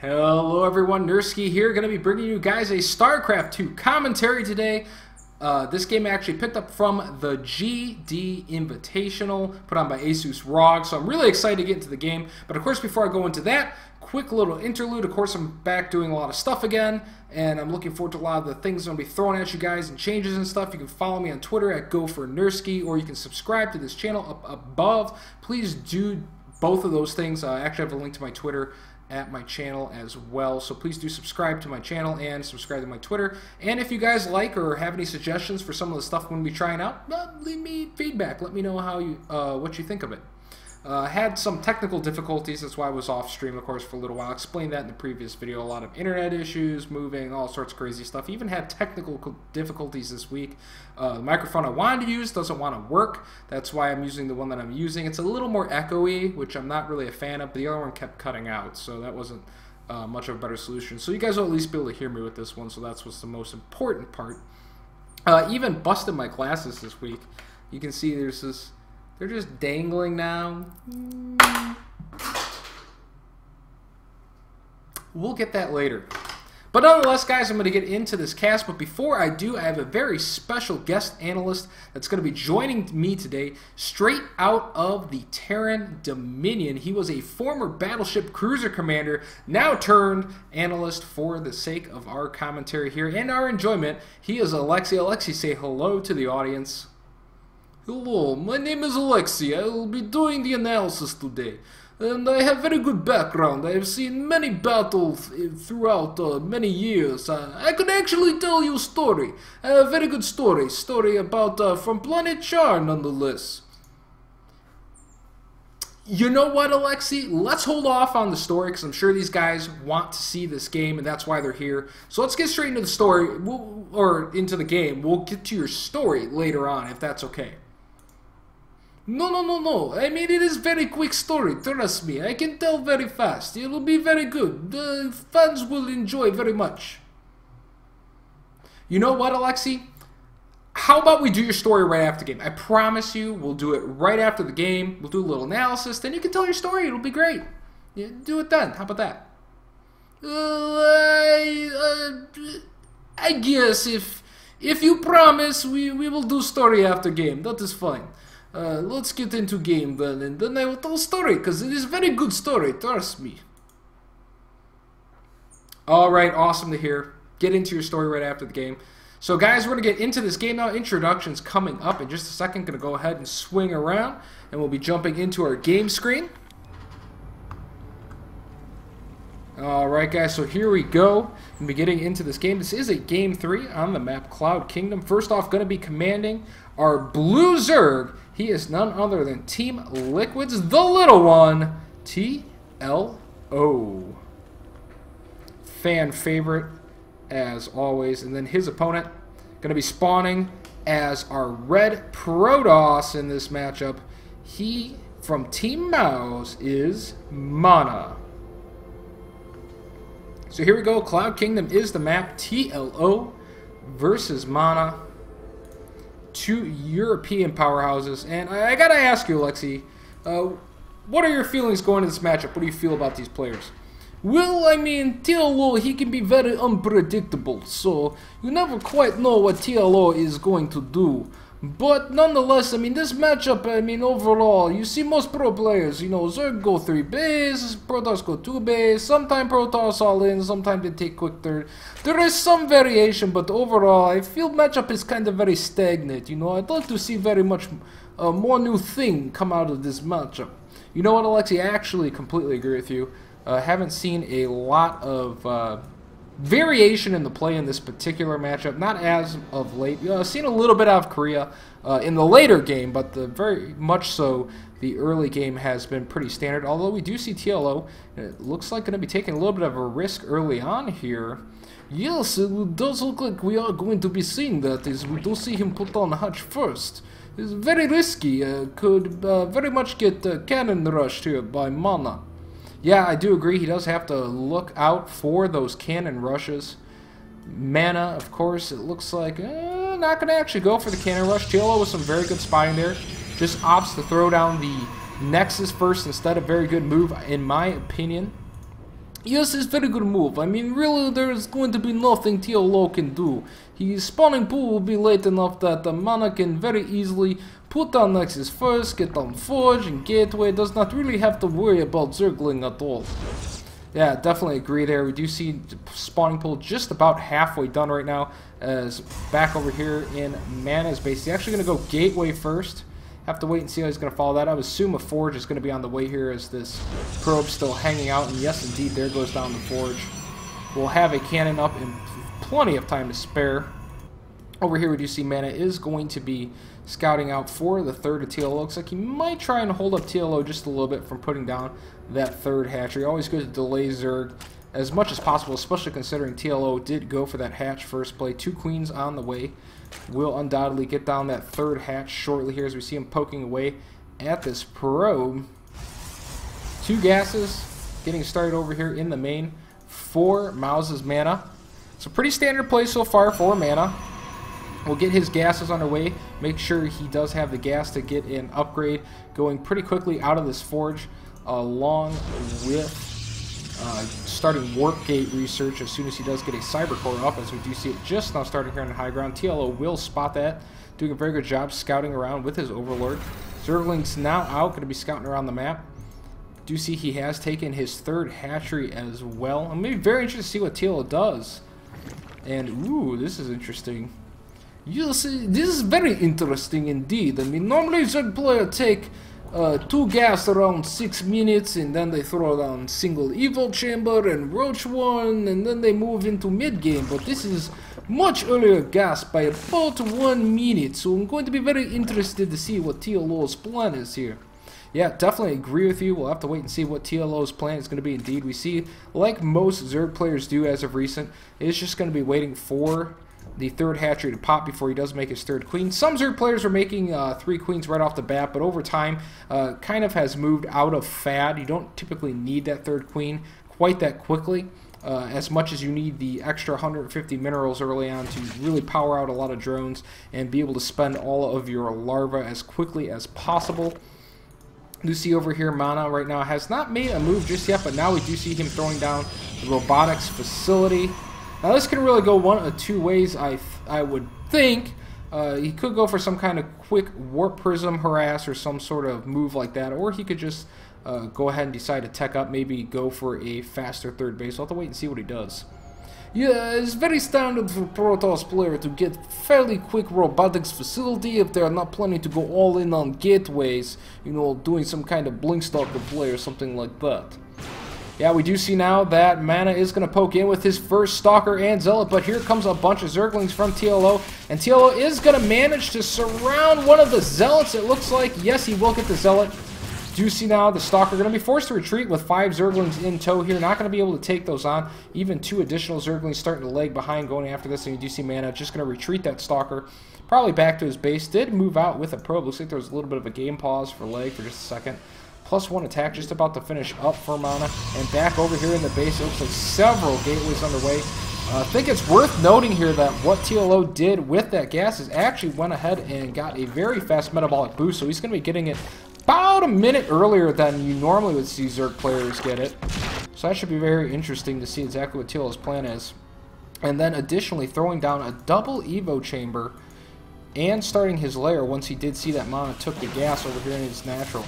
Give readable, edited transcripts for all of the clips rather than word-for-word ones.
Hello everyone, Nursky here, going to be bringing you guys a StarCraft 2 commentary today. This game I actually picked up from the GDI Invitational, put on by Asus Rog, so I'm really excited to get into the game. But of course, before I go into that, quick little interlude. Of course, I'm back doing a lot of stuff again, and I'm looking forward to a lot of the things I'm going to be throwing at you guys and changes and stuff. You can follow me on Twitter at GoForNursky, or you can subscribe to this channel up above. Please do both of those things. I actually have a link to my Twitter at my channel as well, so please do subscribe to my channel and subscribe to my Twitter. And if you guys like or have any suggestions for some of the stuff we're going to be trying out, leave me feedback. Let me know how you what you think of it. Had some technical difficulties, that's why I was off stream, of course, for a little while. I explained that in the previous video. A lot of internet issues, moving, all sorts of crazy stuff. Even had technical difficulties this week. The microphone I wanted to use doesn't want to work. That's why I'm using the one that I'm using. It's a little more echoey, which I'm not really a fan of, but the other one kept cutting out, so that wasn't much of a better solution. So you guys will at least be able to hear me with this one, so that's what's the most important part. Even busted my glasses this week. You can see there's this... They're just dangling now. We'll get that later. But nonetheless, guys, I'm going to get into this cast. But before I do, I have a very special guest analyst that's going to be joining me today straight out of the Terran Dominion. He was a former battleship cruiser commander, now turned analyst for the sake of our commentary here and our enjoyment. He is Alexi. Alexi, say hello to the audience. Hello, my name is Alexi. I will be doing the analysis today. And I have very good background. I have seen many battles throughout many years. I could actually tell you a story. A very good story. Story about from Planet Char, nonetheless. You know what, Alexi? Let's hold off on the story because I'm sure these guys want to see this game and that's why they're here. So let's get straight into the story, or into the game. We'll get to your story later on if that's okay. No. I mean, it is very quick story. Trust me. I can tell very fast. It will be very good. The fans will enjoy very much. You know what, Alexi? How about we do your story right after the game? I promise you, we'll do it right after the game. We'll do a little analysis. Then you can tell your story. It'll be great. Yeah, do it then. How about that? I guess if you promise, we will do story after game. That is fine. Let's get into game then, and then I will tell story, because it is very good story, trust me. Alright, awesome to hear. Get into your story right after the game. So guys, we're going to get into this game now. Introductions coming up in just a second. Going to go ahead and swing around, and we'll be jumping into our game screen. Alright guys, so here we go. We'll be getting into this game. This is a Game 3 on the map Cloud Kingdom. First off, going to be commanding our Blue Zerg. He is none other than Team Liquid's the little one, TLO. Fan favorite, as always. And then his opponent, going to be spawning as our Red Protoss in this matchup. He, from Team Mouse, is Mana. So here we go. Cloud Kingdom is the map. TLO versus Mana. Two European powerhouses. And I gotta ask you, Alexi, what are your feelings going into this matchup? What do you feel about these players? Well, I mean, TLO, he can be very unpredictable. So you never quite know what TLO is going to do. But nonetheless, I mean, this matchup, I mean, overall, you see most pro players, you know, Zerg go 3 base, Protoss go 2 base, sometimes Protoss all in, sometimes they take quick third. There is some variation, but overall, I feel matchup is kind of very stagnant, you know. I'd like to see very much more new thing come out of this matchup. You know what, Alexi, I actually completely agree with you. Haven't seen a lot of variation in the play in this particular matchup, not as of late. Seen a little bit out of Korea in the later game, but very much so the early game has been pretty standard. Although we do see TLO, it looks like going to be taking a little bit of a risk early on here. Yes, it does look like we are going to be seeing that. Is we do see him put on Hutch first. It's very risky. Could very much get cannon rushed here by Mana. Yeah, I do agree. He does have to look out for those cannon rushes. Mana, of course, it looks like not going to actually go for the cannon rush. TLO with some very good spying there. Just opts to throw down the Nexus first instead. A very good move, in my opinion. Yes, it's very good move. I mean, really, there's going to be nothing TLO can do. His spawning pool will be late enough that the mana can very easily put down Nexus first, get down Forge and Gateway, does not really have to worry about Zergling at all. Yeah, definitely agree there. We do see spawning pool just about halfway done right now, as back over here in Mana's base. He's actually going to go Gateway first. Have to wait and see how he's going to follow that. I would assume a Forge is going to be on the way here as this probe's still hanging out. And yes, indeed, there goes down the Forge. We'll have a cannon up in plenty of time to spare. Over here we do see Mana is going to be scouting out for the third of TLO. Looks like he might try and hold up TLO just a little bit from putting down that third hatchery. Always good to delay Zerg as much as possible, especially considering TLO did go for that hatch first play. 2 queens on the way. Will undoubtedly get down that third hatch shortly here as we see him poking away at this probe. 2 gases getting started over here in the main for Mouse's Mana. It's a pretty standard play so far for Mana. We'll get his gases underway, make sure he does have the gas to get an upgrade going pretty quickly out of this Forge, along with starting Warp Gate research as soon as he does get a Cyber Core up, as we do see it just now starting here on the high ground. TLO will spot that, doing a very good job scouting around with his Overlord. Zergling's now out, going to be scouting around the map. Do see he has taken his third hatchery as well. I'm going to be very interested to see what TLO does. And, ooh, this is interesting. You'll see, this is very interesting indeed. I mean, normally Zerg player take 2 gas around 6 minutes, and then they throw down single Evo Chamber and Roach 1, and then they move into mid-game. But this is much earlier gas by about 1 minute, so I'm going to be very interested to see what TLO's plan is here. Yeah, definitely agree with you. We'll have to wait and see what TLO's plan is going to be. Indeed, we see, like most Zerg players do as of recent, it's just going to be waiting for the third hatchery to pop before he does make his third queen. Some Zerg players are making 3 queens right off the bat, but over time kind of has moved out of fad. You don't typically need that third queen quite that quickly, as much as you need the extra 150 minerals early on to really power out a lot of drones and be able to spend all of your larvae as quickly as possible. You see over here, Mana right now has not made a move just yet, but now we do see him throwing down the robotics facility. Now this can really go one of 2 ways, I would think. He could go for some kind of quick Warp Prism harass or some sort of move like that, or he could just go ahead and decide to tech up, maybe go for a faster third base. We'll have to wait and see what he does. Yeah, it's very standard for Protoss player to get fairly quick robotics facility if they're not planning to go all in on gateways, you know, doing some kind of Blinkstalker play or something like that. Yeah, we do see now that Mana is going to poke in with his first Stalker and Zealot, but here comes a bunch of Zerglings from TLO, and TLO is going to manage to surround one of the Zealots, it looks like. Yes, he will get the Zealot. Do see now the Stalker going to be forced to retreat with 5 Zerglings in tow here, not going to be able to take those on. Even 2 additional Zerglings starting to lag behind going after this, and you do see Mana just going to retreat that Stalker, probably back to his base. Did move out with a probe. Looks like there was a little bit of a game pause for lag for just a second. +1 attack just about to finish up for Mana, and back over here in the base, it looks like several gateways underway. I think it's worth noting here that what TLO did with that gas is actually went ahead and got a very fast metabolic boost, so he's going to be getting it about a minute earlier than you normally would see Zerg players get it. So that should be very interesting to see exactly what TLO's plan is. And then additionally throwing down a double Evo chamber and starting his lair once he did see that Mana took the gas over here in his natural.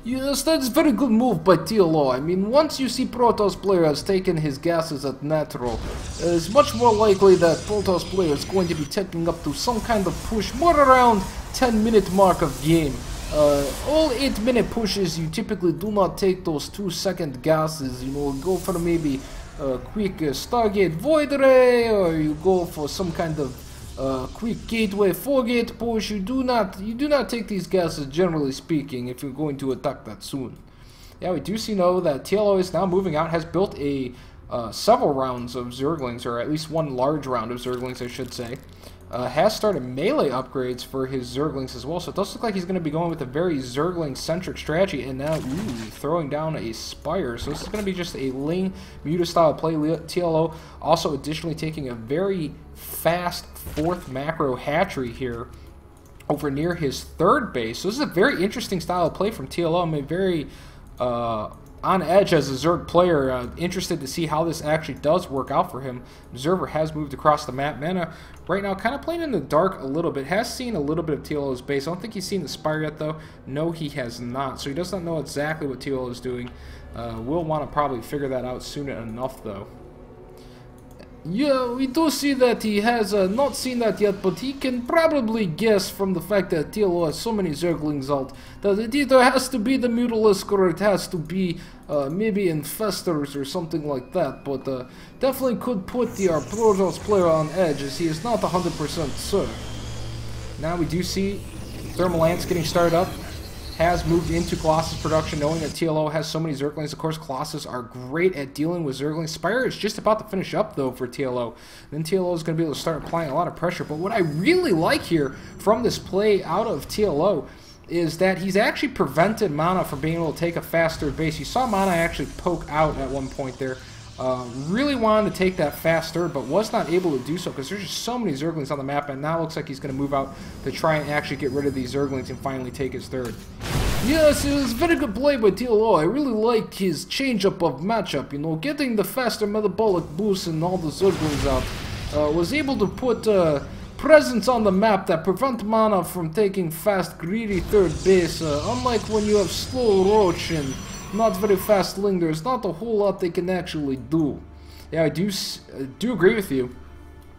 Yes, that's a very good move by TLO. I mean, once you see Protoss player has taken his gases at natural, it's much more likely that Protoss player is going to be taking up to some kind of push more around 10-minute mark of game. All 8-minute pushes, you typically do not take those 2-second gases, you know, go for maybe a quick Stargate Void Ray, or you go for some kind of quick gateway 4-gate push. You do not take these gases, generally speaking, if you're going to attack that soon. Yeah, we do see now that TLO is now moving out, has built a several rounds of Zerglings, or at least 1 large round of Zerglings, I should say. Has started melee upgrades for his Zerglings as well, so it does look like he's going to be going with a very Zergling-centric strategy, and now, throwing down a Spire. So this is going to be just a Ling Muta-style play. TLO also additionally taking a very fast 4th macro hatchery here over near his 3rd base. So this is a very interesting style of play from TLO. I'm very on edge as a Zerg player, interested to see how this actually does work out for him. Observer has moved across the map. Mana right now kind of playing in the dark a little bit. Has seen a little bit of TLO's base. I don't think he's seen the Spire yet, though. No, he has not. So he does not know exactly what TLO is doing. We'll want to probably figure that out soon enough, though. Yeah, we do see that he has not seen that yet, but he can probably guess from the fact that TLO has so many Zerglings out that it either has to be the Mutalisk or it has to be maybe Infestors or something like that, but definitely could put the Protoss player on edge as he is not 100% sure. Now we do see Thermal Lance getting started up. Has moved into Colossus production, knowing that TLO has so many Zerglings. Of course, Colossus are great at dealing with Zerglings. Spire is just about to finish up, though, for TLO. Then TLO is going to be able to start applying a lot of pressure. But what I really like here from this play out of TLO is that he's actually prevented Mana from being able to take a fast third base. You saw Mana actually poke out at one point there. Really wanted to take that fast third, but was not able to do so because there's just so many Zerglings on the map, and now looks like he's going to move out to try and actually get rid of these Zerglings and finally take his third. Yes, it was a very good play by TLO. I really liked his change-up of matchup, you know, getting the faster metabolic boost and all the Zerglings out. Was able to put presence on the map that prevent Mana from taking fast, greedy third base, unlike when you have slow Roach and not very fast Ling. There's not a whole lot they can actually do. Yeah, I do agree with you.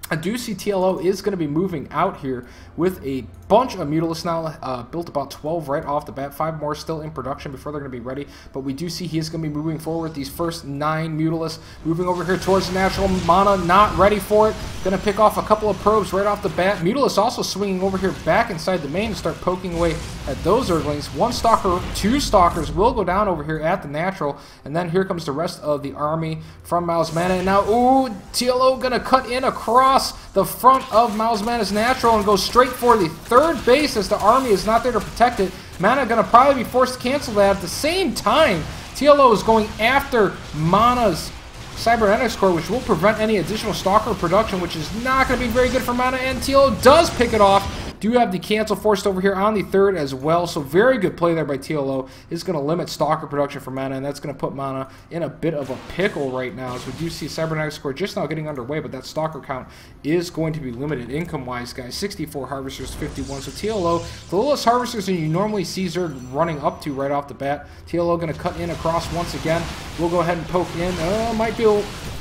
I do see TLO is going to be moving out here with a bunch of Mutalisks now, built about 12 right off the bat, 5 more still in production before they're going to be ready, but we do see he is going to be moving forward. These first 9 Mutalisks moving over here towards the natural. Mana not ready for it, going to pick off a couple of probes right off the bat. Mutalisks also swinging over here back inside the main to start poking away at those Zerglings. 1 Stalker, 2 Stalkers will go down over here at the natural, and then here comes the rest of the army from Miles Mana, and now, ooh, TLO going to cut in across the front of Miles Mana's natural and go straight for the third base as the army is not there to protect it. Mana going to probably be forced to cancel that. At the same time, TLO is going after Mana's Cybernetics Core, which will prevent any additional Stalker production, which is not going to be very good for Mana, and TLO does pick it off. Do have the cancel forced over here on the third as well, so very good play there by TLO. Is going to limit Stalker production for Mana, and that's going to put Mana in a bit of a pickle right now, as we do see Cybernetics Core just now getting underway, but that Stalker count is going to be limited income-wise, guys. 64 Harvesters, 51, so TLO, the lowest Harvesters than you normally see Zerg running up to right off the bat. TLO going to cut in across once again. We'll go ahead and poke in. Might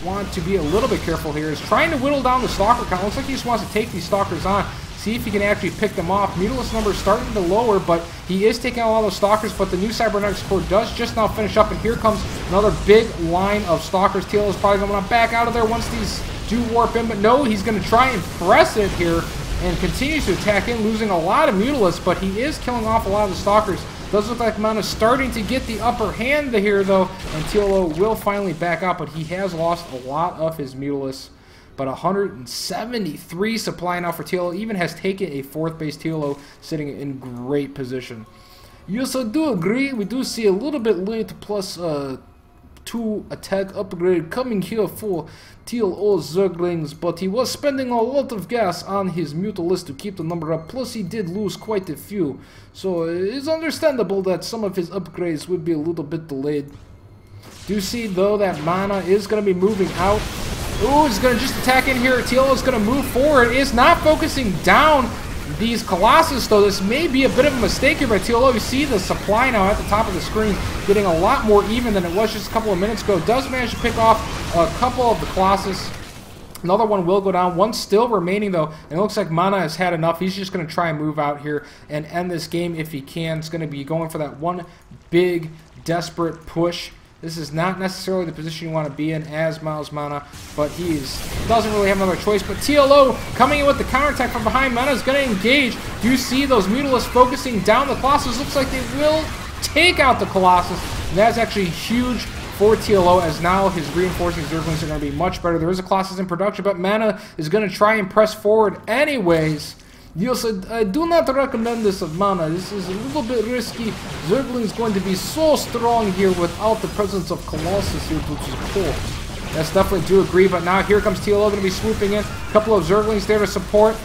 want to be a little bit careful here. Is trying to whittle down the Stalker count. Looks like he just wants to take these Stalkers on. See if he can actually pick them off. Mutalisk numbers starting to lower, but he is taking out a lot of those Stalkers, but the new Cybernetics Core does just now finish up, and here comes another big line of Stalkers. TLO is probably going to back out of there once these do warp in, but no, he's going to try and press it here and continues to attack in, losing a lot of Mutalisks, but he is killing off a lot of the Stalkers. Does look like Mana's starting to get the upper hand here, though, and TLO will finally back out, but he has lost a lot of his Mutalisks. But 173 supply now for TLO, even has taken a 4th base. TLO sitting in great position. Yes, I do agree. We do see a little bit late plus 2 attack upgrade coming here for TLO Zerglings, but he was spending a lot of gas on his Mutalisk to keep the number up, plus he did lose quite a few. So it's understandable that some of his upgrades would be a little bit delayed. Do see, though, that Mana is going to be moving out. Ooh, he's going to just attack in here. TLO is going to move forward. Is not focusing down these Colossus, though. This may be a bit of a mistake here by TLO. You see the supply now at the top of the screen getting a lot more even than it was just a couple of minutes ago. Does manage to pick off a couple of the Colossus. Another one will go down. One still remaining, though. And it looks like Mana has had enough. He's just going to try and move out here and end this game if he can. It's going to be going for that one big, desperate push. This is not necessarily the position you want to be in as Miles Mana, but he doesn't really have another choice. But TLO coming in with the counterattack from behind. Mana is going to engage. Do you see those Mutalisks focusing down the Colossus? Looks like they will take out the Colossus. And that's actually huge for TLO, as now his reinforcing Zerglings are going to be much better. There is a Colossus in production, but Mana is going to try and press forward anyways. Yes, I do not recommend this of Mana. This is a little bit risky. Zergling is going to be so strong here without the presence of Colossus here to support. Yes, definitely do agree, but now here comes TLO going to be swooping in. A couple of Zerglings there to support.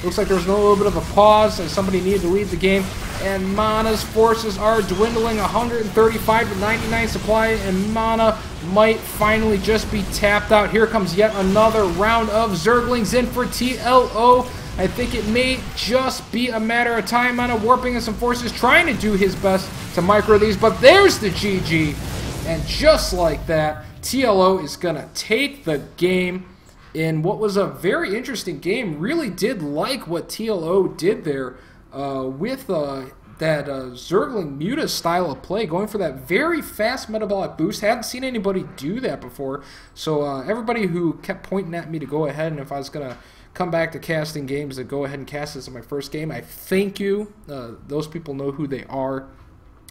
Looks like there was a little bit of a pause as somebody needed to leave the game. And Mana's forces are dwindling, 135 to 99 supply, and Mana might finally just be tapped out. Here comes yet another round of Zerglings in for TLO. I think it may just be a matter of time. Mana warping in some forces, trying to do his best to micro these, but there's the GG. And just like that, TLO is going to take the game in what was a very interesting game. Really did like what TLO did there with that Zergling Muta style of play, going for that very fast metabolic boost. Hadn't seen anybody do that before. So everybody who kept pointing at me to go ahead, and if I was going to come back to casting games, to go ahead and cast this in my first game, I thank you. Those people know who they are,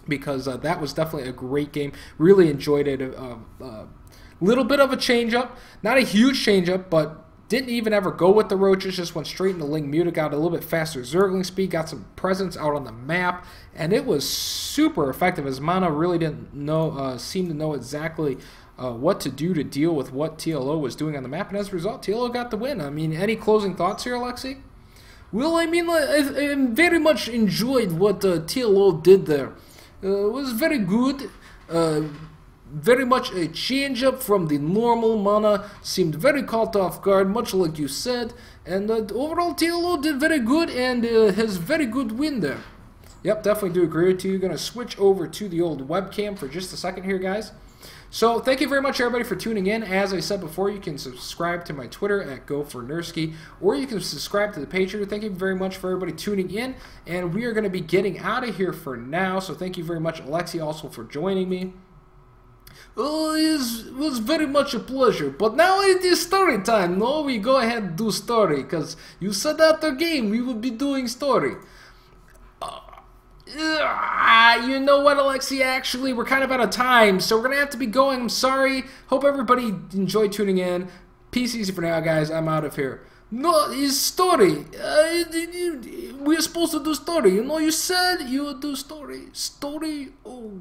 because that was definitely a great game. Really enjoyed it. Little bit of a change-up, not a huge change-up, but didn't even ever go with the roaches, just went straight into Ling Muta, got a little bit faster Zergling speed, got some presence out on the map, and it was super effective, as Mana really didn't know, seem to know exactly what to do to deal with what TLO was doing on the map, and as a result, TLO got the win. I mean, any closing thoughts here, Alexi? Well, I mean, I very much enjoyed what TLO did there. It was very good. Very much a change-up from the normal. Mana seemed very caught off guard, much like you said, and overall TLO did very good and has very good win there. Yep, definitely do agree with you. Going to switch over to the old webcam for just a second here, guys. So thank you very much, everybody, for tuning in. As I said before, you can subscribe to my Twitter at GoForNursky, or you can subscribe to the Patreon. Thank you very much for everybody tuning in, and we are going to be getting out of here for now. So thank you very much, Alexi, also for joining me. Oh, it was very much a pleasure. But now it is story time. No, we go ahead and do story, because you said after game we would be doing story. You know what, Alexi? Actually, we're kind of out of time, so we're going to have to be going. I'm sorry. Hope everybody enjoyed tuning in. Peace easy for now, guys. I'm out of here. No, it's story. We're supposed to do story. You know, you said you would do story. Story? Oh.